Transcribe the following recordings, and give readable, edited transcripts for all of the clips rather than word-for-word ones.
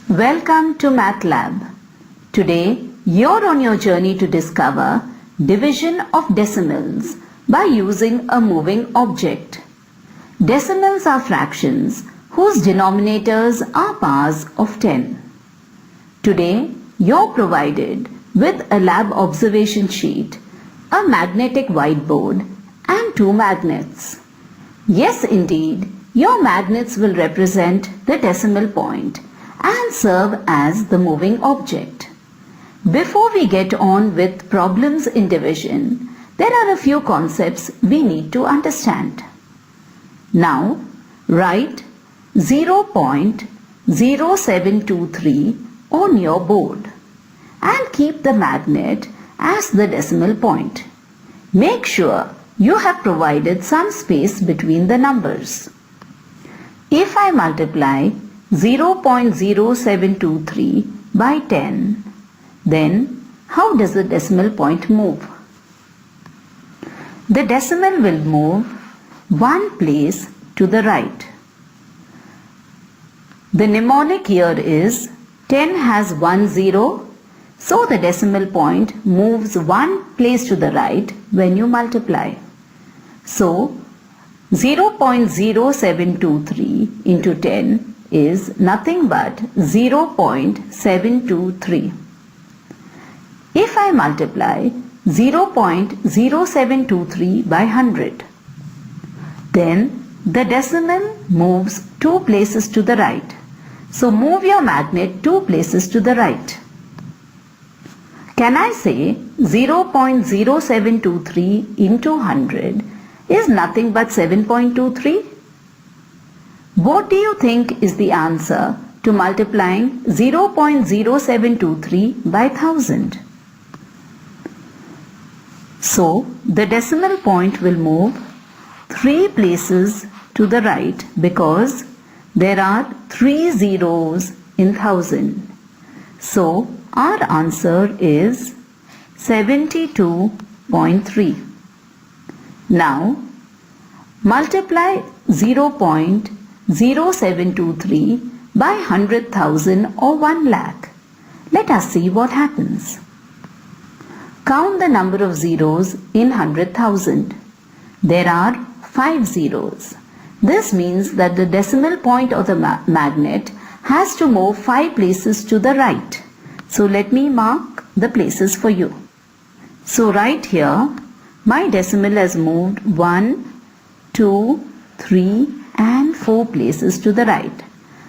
Welcome to Math Lab. Today you're on your journey to discover division of decimals by using a moving object. Decimals are fractions whose denominators are powers of 10. Today you're provided with a lab observation sheet, a magnetic whiteboard and 2 magnets. Yes, indeed, your magnets will represent the decimal point and serve as the moving object. Before we get on with problems in division, there are a few concepts we need to understand. Now, write 0.0723 on your board and keep the magnet as the decimal point. Make sure you have provided some space between the numbers. If I multiply 0.0723 by 10, then how does the decimal point move? The decimal will move one place to the right. The mnemonic here is 10 has 1 0, so the decimal point moves one place to the right when you multiply. So 0.0723 into 10 is nothing but 0.723. If I multiply 0.0723 by 100, then the decimal moves 2 places to the right. So move your magnet 2 places to the right. Can I say 0.0723 into 100 is nothing but 7.23? What do you think is the answer to multiplying 0.0723 by 1000? So the decimal point will move 3 places to the right because there are 3 zeros in 1000. So our answer is 72.3. Now multiply 0.0723 by 100,000 or 1 lakh. Let us see what happens. Count the number of zeros in 100,000. There are 5 zeros. This means that the decimal point of the magnet has to move 5 places to the right. So let me mark the places for you. So right here, my decimal has moved 1, 2, 3 and 4 places to the right.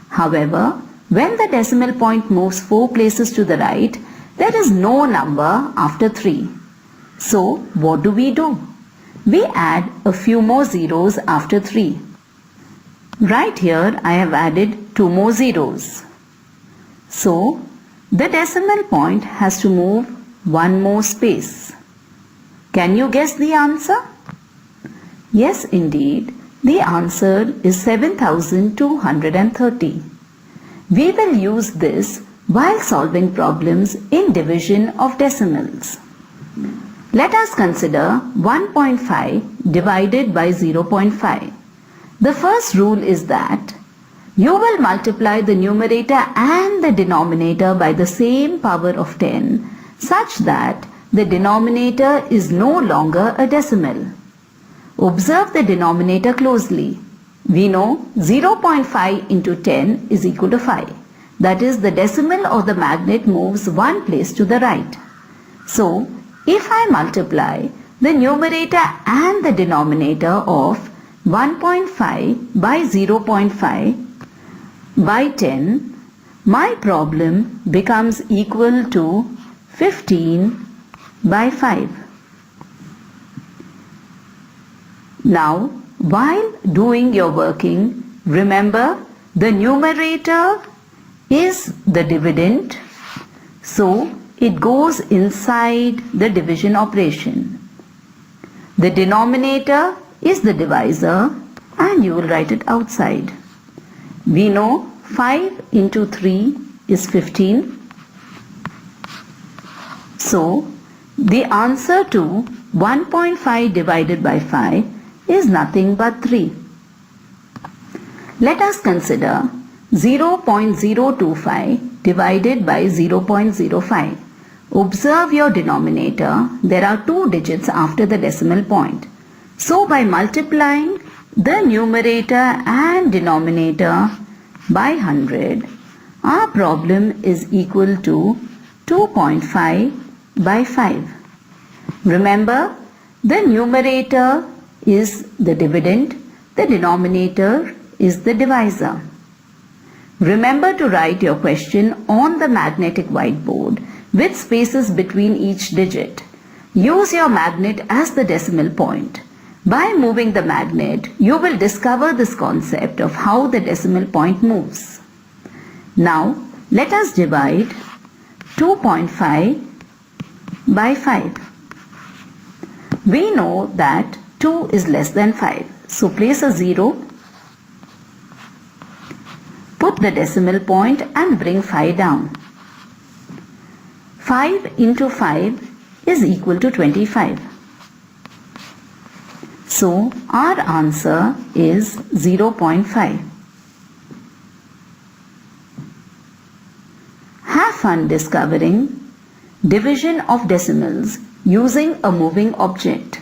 However, when the decimal point moves 4 places to the right, there is no number after 3. So what do? We add a few more zeros after 3. Right here I have added 2 more zeros. So the decimal point has to move 1 more space. Can you guess the answer? Yes, indeed, the answer is 7230. We will use this while solving problems in division of decimals. Let us consider 1.5 divided by 0.5. The first rule is that you will multiply the numerator and the denominator by the same power of 10 such that the denominator is no longer a decimal. Observe the denominator closely. We know 0.5 into 10 is equal to 5. That is, the decimal or the magnet moves 1 place to the right. So, if I multiply the numerator and the denominator of 1.5 by 0.5 by 10, my problem becomes equal to 15 by 5. Now, while doing your working, remember the numerator is the dividend, so it goes inside the division operation. The denominator is the divisor and you will write it outside. We know 5 into 3 is 15. So the answer to 1.5 divided by 5 is nothing but 3. Let us consider 0.025 divided by 0.05. Observe your denominator. There are 2 digits after the decimal point. So by multiplying the numerator and denominator by 100, our problem is equal to 2.5 by 5. Remember, the numerator is the dividend, the denominator is the divisor. Remember to write your question on the magnetic whiteboard with spaces between each digit. Use your magnet as the decimal point. By moving the magnet, you will discover this concept of how the decimal point moves. Now, let us divide 2.5 by 5. We know that 2 is less than 5. So place a 0. Put the decimal point and bring 5 down. 5 into 5 is equal to 25. So our answer is 0.5. Have fun discovering division of decimals using a moving object.